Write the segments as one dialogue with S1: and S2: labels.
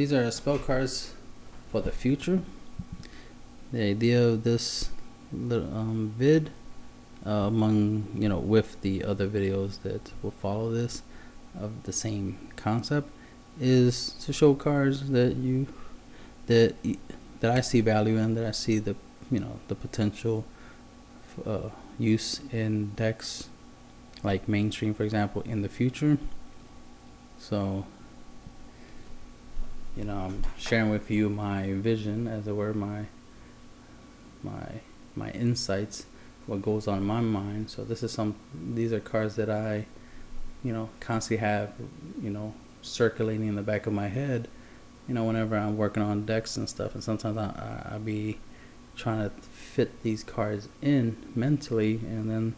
S1: these are spell cards for the future. The idea of this little vid, among with the other videos that will follow this of the same concept, is to show cards that I see value in, that I see the the potential use in decks like mainstream, for example, in the future. So I'm sharing with you my vision, as it were, my insights, what goes on in my mind. So these are cards that I constantly have circulating in the back of my head whenever I'm working on decks and stuff. And sometimes I'll be trying to fit these cards in mentally, and then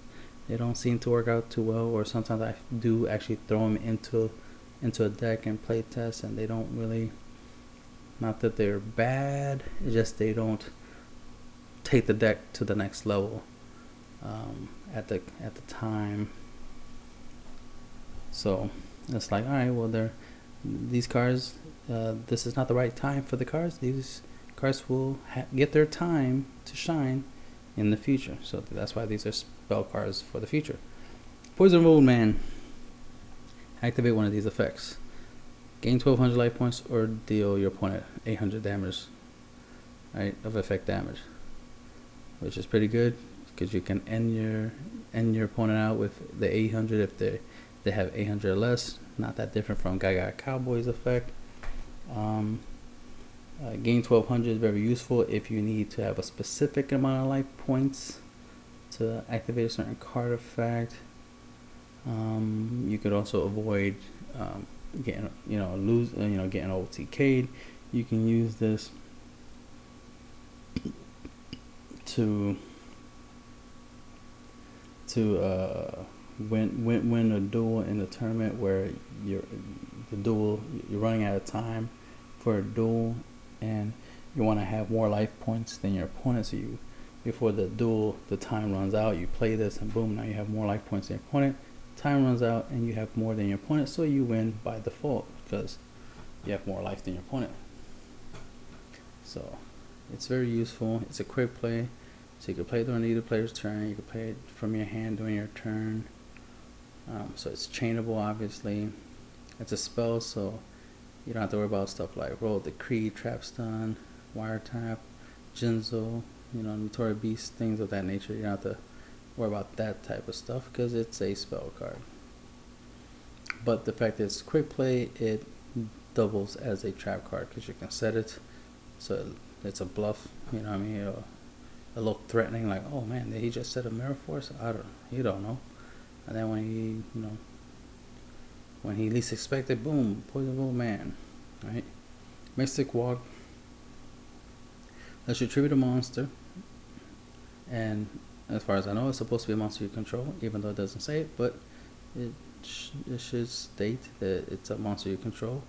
S1: they don't seem to work out too well, or sometimes I do actually throw them into a deck and play test, and they don't really, not that they're bad, it's just they don't take the deck to the next level at the time. So it's like, all right, well, these cards, this is not the right time for the cards. These cards will get their time to shine in the future. So that's why these are spell cards for the future. Poison Road Man. Activate one of these effects. Gain 1200 life points or deal your opponent 800 damage, right, of effect damage, which is pretty good because you can end your opponent out with the 800 if they have 800 or less. Not that different from Gaga Cowboy's effect. Gain 1200 is very useful if you need to have a specific amount of life points to activate a certain card effect. You could also avoid getting getting OTK'd. You can use this to win a duel in a tournament where you're running out of time for a duel, and you want to have more life points than your opponent. So before the duel, the time runs out, you play this, and boom, now you have more life points than your opponent. Time runs out and you have more than your opponent, so you win by default because you have more life than your opponent. So it's very useful. It's a quick play, so you can play it during either player's turn. You can play it from your hand during your turn. So it's chainable, obviously. It's a spell, so you don't have to worry about stuff like Roll Decree, Trap Stun, Wiretap, Jinzo, Notorious Beast, things of that nature. You don't have to worry about that type of stuff because it's a spell card. But the fact that it's quick play, it doubles as a trap card because you can set it so it's a bluff, a little threatening, like, oh man, did he just set a Mirror Force? You don't know. And then when he least expected, boom, Poison Road Man, right? Mystic Walk. Let's attribute a monster, and as far as I know, it's supposed to be a monster you control, even though it doesn't say it, but it should state that it's a monster you control,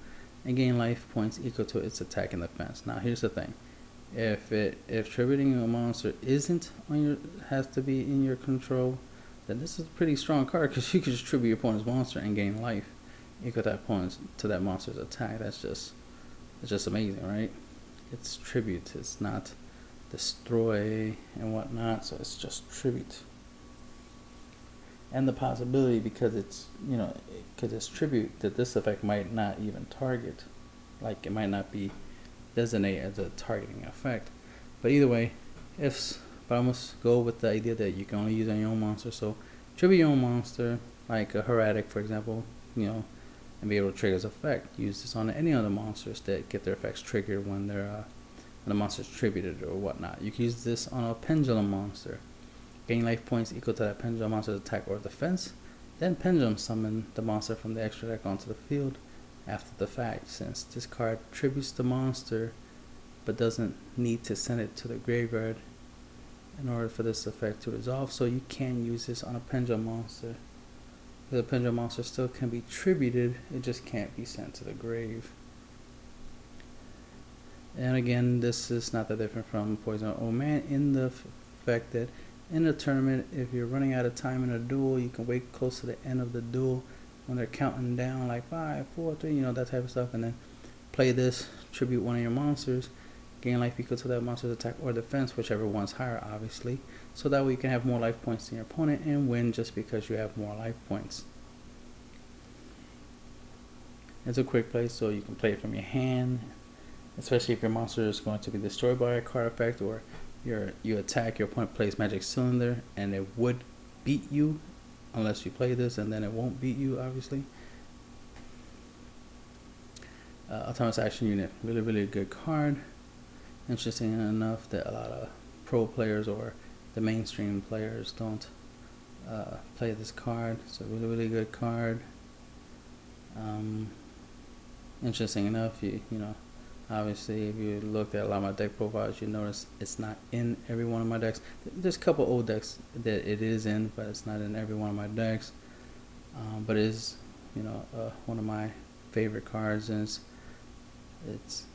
S1: and gain life points equal to its attack and defense. Now, here's the thing: if attributing a monster has to be in your control, then this is a pretty strong card because you can just tribute your opponent's monster and gain life equal to that monster's attack. It's just amazing, right? It's tribute. It's not destroy and whatnot, so it's just tribute. And the possibility, because it's tribute, that this effect might not even target, like it might not be designated as a targeting effect. But either way, but I must go with the idea that you can only use on your own monster. So tribute your own monster, like a Heretic, for example, and be able to trigger its effect. Use this on any other monsters that get their effects triggered when the monster's tributed or whatnot. You can use this on a Pendulum monster. Gain life points equal to that Pendulum monster's attack or defense. Then Pendulum summon the monster from the extra deck onto the field after the fact. Since this card tributes the monster but doesn't need to send it to the graveyard in order for this effect to resolve, so you can use this on a Pendulum monster. The Pendulum monster still can be tributed, it just can't be sent to the grave. And again, this is not that different from Poison Road Man in the fact that in a tournament, if you're running out of time in a duel, you can wait close to the end of the duel when they're counting down, like 5, 4, 3, that type of stuff, and then play this, tribute one of your monsters, gain life equal to that monster's attack or defense, whichever one's higher, obviously. So that way you can have more life points than your opponent and win just because you have more life points. It's a quick play, so you can play it from your hand, especially if your monster is going to be destroyed by a card effect, or you attack, your opponent plays Magic Cylinder, and it would beat you unless you play this, and then it won't beat you, obviously. Autonomous Action Unit, really good card. Interesting enough that a lot of pro players or the mainstream players don't play this card. It's a really good card. Interesting enough, you know, obviously if you looked at a lot of my deck profiles, you notice it's not in every one of my decks. There's a couple old decks that it is in, but it's not in every one of my decks. But it is, you know, one of my favorite cards, and it's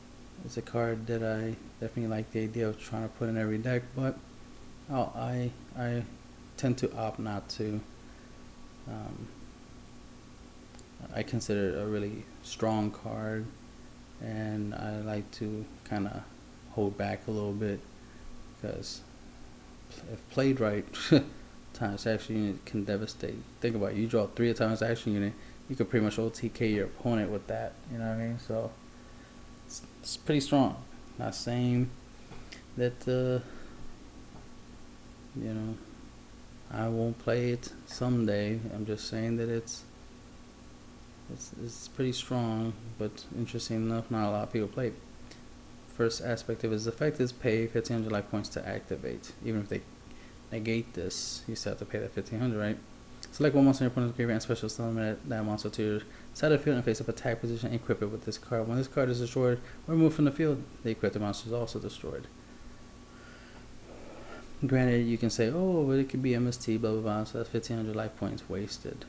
S1: a card that I definitely like the idea of trying to put in every deck, but I tend to opt not to. I consider it a really strong card, and I like to kind of hold back a little bit, because if played right, Autonomous Action Unit can devastate. Think about it, you draw 3 Autonomous Action Unit, you could pretty much OTK your opponent with that, you know what I mean? So it's pretty strong. Not saying that you know, I won't play it someday. I'm just saying that it's pretty strong, but interesting enough, not a lot of people play it. First aspect of its effect is pay 1500 life points to activate. Even if they negate this, you still have to pay that 1500, right? Select one monster in your opponent's graveyard and special summon that monster to your side of the field and face up attack position and equip it with this card. When this card is destroyed or removed from the field, the equipped monster is also destroyed. Granted, you can say, oh, but it could be MST, blah blah blah, so that's 1500 life points wasted.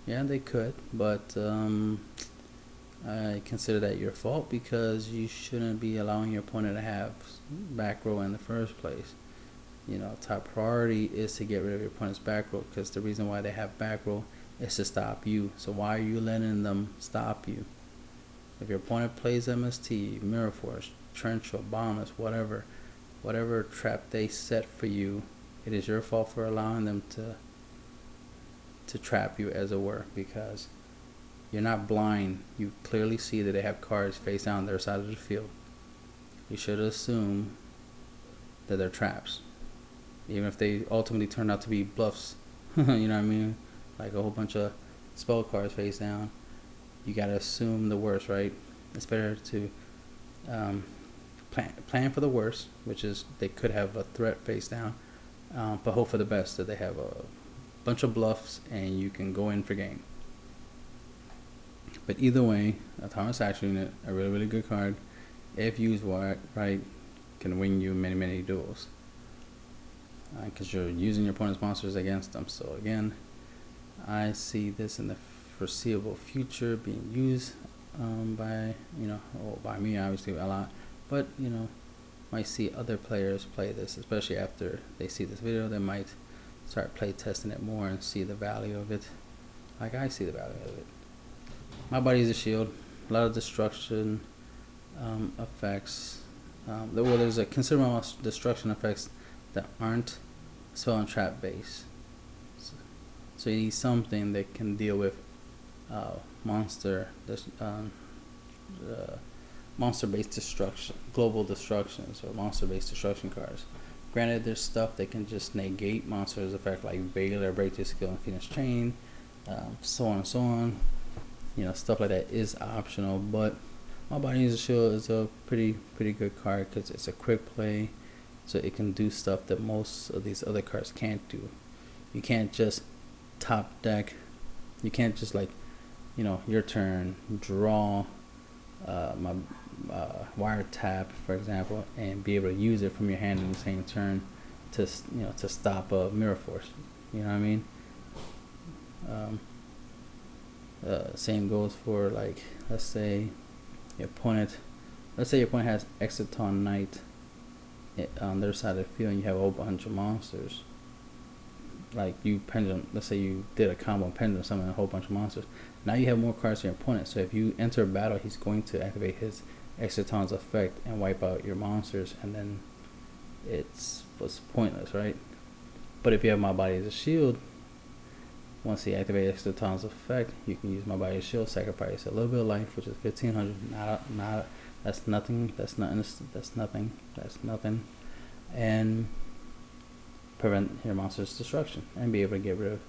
S1: Yeah, they could, but I consider that your fault, because you shouldn't be allowing your opponent to have back row in the first place. You know, top priority is to get rid of your opponent's back row, because the reason why they have back row is to stop you. So why are you letting them stop you? If your opponent plays MST, Mirror Force, Trench, or Bombers, whatever trap they set for you, it is your fault for allowing them to trap you, as it were, because you're not blind. You clearly see that they have cards face down their side of the field. You should assume that they're traps, even if they ultimately turn out to be bluffs. You know what I mean? Like a whole bunch of spell cards face down. You gotta assume the worst, right? It's better to plan for the worst, which is they could have a threat face down, but hope for the best, that they have a bunch of bluffs and you can go in for game. But either way, Autonomous Action Unit, a really good card, if used right, can win you many duels, because you're using your opponent's monsters against them. So again, I see this in the foreseeable future being used by, you know, by me obviously a lot, but you know, might see other players play this, especially after they see this video. They might start play testing it more and see the value of it, like I see the value of it. My body is a shield, a lot of destruction effects. Well, there's a considerable amount of destruction effects that aren't spell and trap based. So you need something that can deal with monster-based destruction, global destructions, or monster-based destruction cards. Granted, there's stuff that can just negate monsters' effect, like Baylor, Break Your Skill, and Phoenix Chain, so on and so on. You know, stuff like that is optional, but My Body is a Shield is a pretty good card, because it's a quick play, so it can do stuff that most of these other cards can't do. You can't just top deck. You can't just, like, you know, your turn, draw my wiretap, for example, and be able to use it from your hand in the same turn to, you know, to stop a Mirror Force. You know what I mean? Same goes for, like, let's say your opponent has Exciton Knight on their side of the field, and you have a whole bunch of monsters. like you pendulum, let's say you did a combo pendulum, summon a whole bunch of monsters. Now you have more cards to your opponent. So if you enter a battle, he's going to activate his Exciton's effect and wipe out your monsters, and then was pointless, right? But if you have My Body as a Shield, once he activates Exciton's effect, you can use My Body as a Shield, sacrifice a little bit of life, which is 1500. That's nothing. That's nothing. And prevent your monster's destruction and be able to get rid of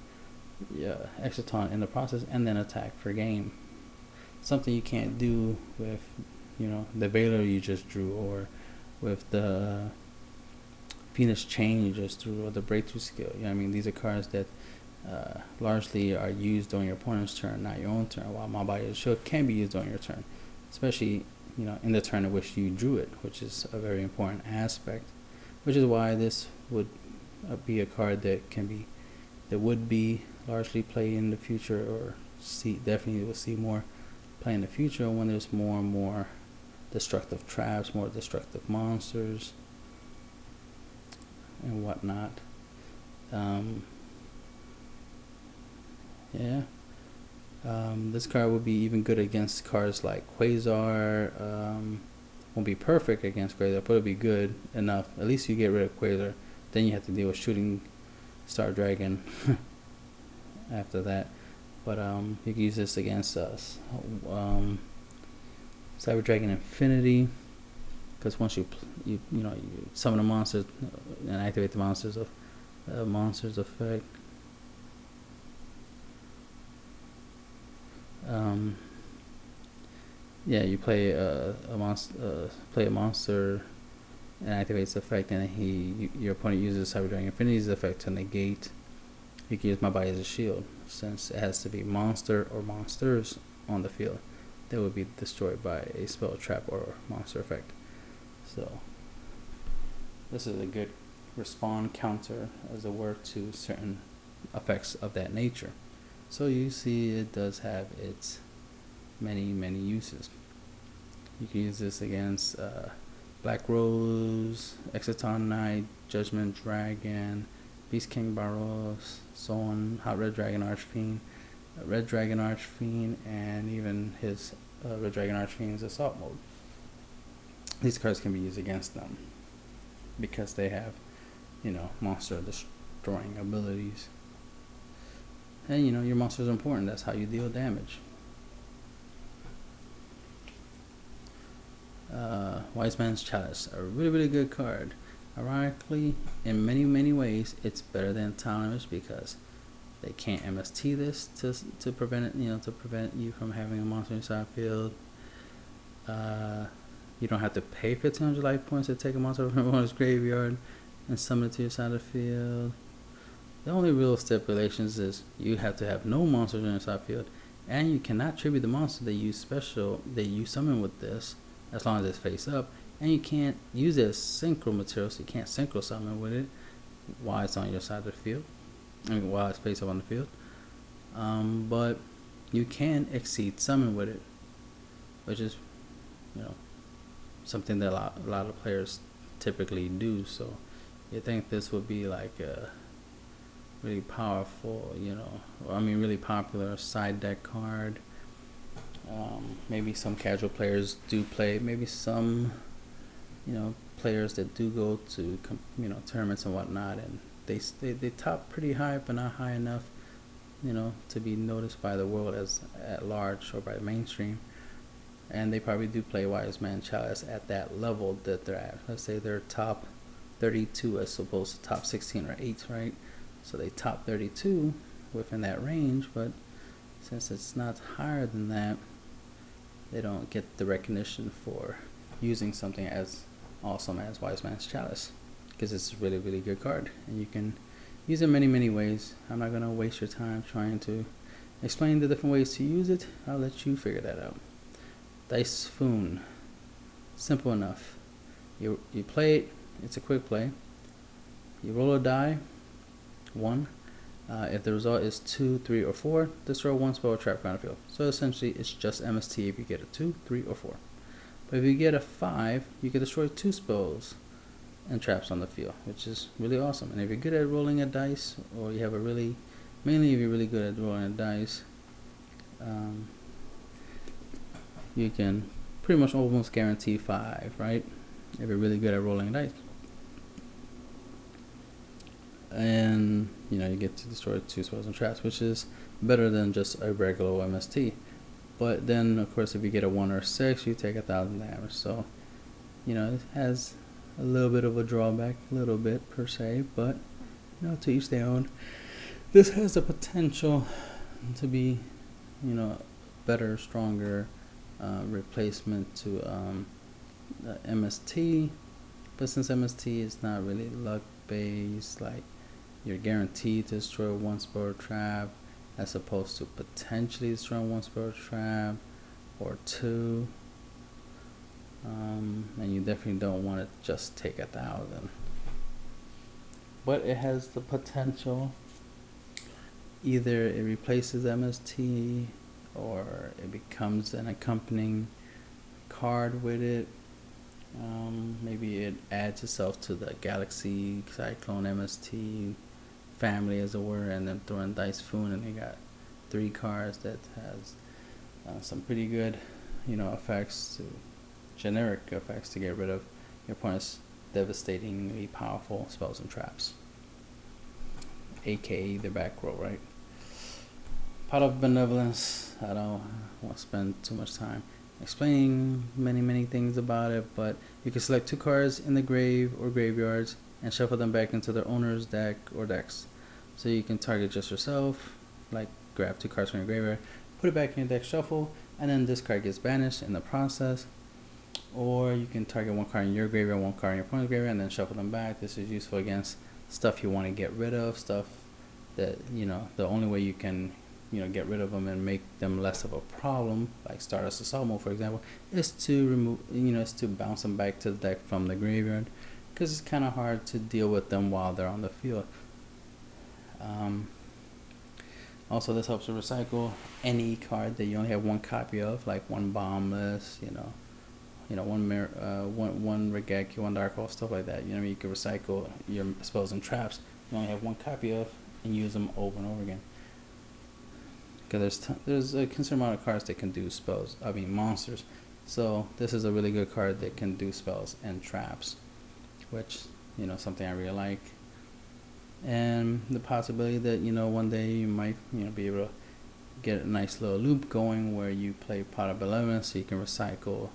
S1: Exciton in the process, and then attack for game. Something you can't do with, the Veiler you just drew, or with the Phoenix Chain you just drew, or the Breakthrough skill. These are cards that largely are used during your opponent's turn, not your own turn, while My Body as a Shield can be used during your turn, especially in the turn in which you drew it, which is a very important aspect, which is why this would be a card that would be largely played in the future, or definitely will see more play in the future when there's more and more destructive traps, more destructive monsters and whatnot. This card would be even good against cards like Quasar. Won't be perfect against Quasar, but it'll be good enough. At least you get rid of Quasar. Then you have to deal with Shooting Star Dragon after that. But you can use this against us. Cyber Dragon Infinity, because once you summon a monster and activate the monster's effect. You play a monster and activates the effect, and your opponent uses Cyber Dragon Infinity's effect to negate. You can use My Body as a Shield, since it has to be monster or monsters on the field that would be destroyed by a spell, trap, or monster effect. So this is a good respond counter, as it were, to certain effects of that nature. So you see, it does have its many uses. You can use this against Black Rose, Exciton Knight, Judgment Dragon, Beast King Barros, so on, Hot Red Dragon Archfiend, Red Dragon Archfiend, and even his Red Dragon Archfiend's Assault Mode. These cards can be used against them because they have, monster destroying abilities. And your monsters are important. That's how you deal damage. Wise Man's Chalice, a really good card. Ironically, in many ways, it's better than Autonomous, because they can't MST this to prevent it, to prevent you from having a monster inside field. You don't have to pay 1500 life points to take a monster from one's graveyard and summon it to your side of the field. The only real stipulations is you have to have no monsters in your side field, and you cannot tribute the monster that you summon with this, as long as it's face up, and you can't use it as synchro material, so you can't synchro summon with it while it's on your side of the field. While it's face up on the field. But you can exceed summon with it, which is, something that a lot of players typically do. So you think this would be like a really powerful, really popular side deck card. Maybe some casual players do play. Maybe some, players that do go to, tournaments and whatnot, and they top pretty high, but not high enough, to be noticed by the world at large, or by the mainstream. And they probably do play Wise Man Chalice at that level that they're at. Let's say they're top 32 as opposed to top 16 or 8, right? So they top 32 within that range, but since it's not higher than that, they don't get the recognition for using something as awesome as Wise Man's Chalice, because it's a really good card, and you can use it many ways. I'm not going to waste your time trying to explain the different ways to use it. I'll let you figure that out. Dice Foon, simple enough. You play it. It's a quick play. You roll a die, 1. If the result is 2, 3, or 4, destroy 1 spell or trap around the field. So essentially, it's just MST if you get a 2, 3, or 4. But if you get a 5, you can destroy 2 spells and traps on the field, which is really awesome. And if you're good at rolling a dice, or you have a really, mainly if you're really good at rolling a dice, you can pretty much almost guarantee 5, right? If you're really good at rolling dice. And you know, you get to destroy 2 spells and traps, which is better than just a regular MST. But then, of course, if you get a 1 or 6, you take 1,000 damage. So, you know, it has a little bit of a drawback, a little bit per se, but you know, to each their own. This has the potential to be, you know, better, stronger replacement to MST. But since MST is not really luck based, like you're guaranteed to destroy 1 spell or trap, as opposed to potentially destroying 1 spell or trap or 2. And you definitely don't want to just take 1,000. But it has the potential. Either it replaces MST, or it becomes an accompanying card with it. Maybe it adds itself to the Galaxy Cyclone MST family, as it were, and then throw in Dice Foon, and they got 3 cards that has some pretty good, you know, effects, generic effects to get rid of your opponent's devastatingly powerful spells and traps, aka the back row, right? Pot of Benevolence, I don't want to spend too much time explaining many things about it, but you can select 2 cards in the grave or graveyards and shuffle them back into their owner's deck or decks. So you can target just yourself, like grab 2 cards from your graveyard, put it back in your deck, shuffle, and then this card gets banished in the process. Or you can target 1 card in your graveyard, 1 card in your opponent's graveyard, and then shuffle them back. This is useful against stuff you want to get rid of, stuff that, you know, the only way you can, you know, get rid of them and make them less of a problem, like Stardust Assault Mode, for example, is to remove, you know, is to bounce them back to the deck from the graveyard, because it's kind of hard to deal with them while they're on the field. Also, this helps to recycle any card that you only have 1 copy of, like 1 Bombless, you know, 1 Regeki, 1 Dark Hole, stuff like that. You know, you can recycle your spells and traps you only have 1 copy of and use them over and over again. Because there's a considerable amount of cards that can do spells, I mean monsters. So this is a really good card that can do spells and traps, which, you know, something I really like. And the possibility that, you know, one day you might, you know, be able to get a nice little loop going where you play Pot of Benevolence, so you can recycle,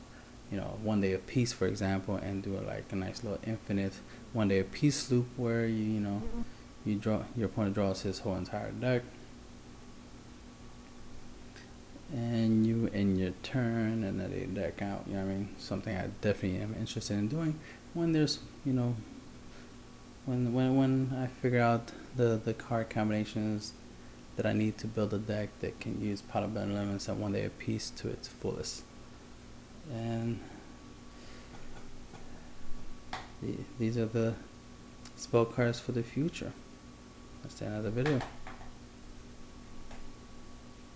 S1: you know, 1 Day of Peace, for example, and do like a nice little infinite 1 Day of Peace loop where you know, you draw, your opponent draws his whole entire deck, and you end your turn and then they deck out. You know what I mean? Something I definitely am interested in doing when there's, you know, when I figure out the card combinations that I need to build a deck that can use Pot of Benevolence and 1 Day of Peace to its fullest. And these are the spell cards for the future. That's the end of the video.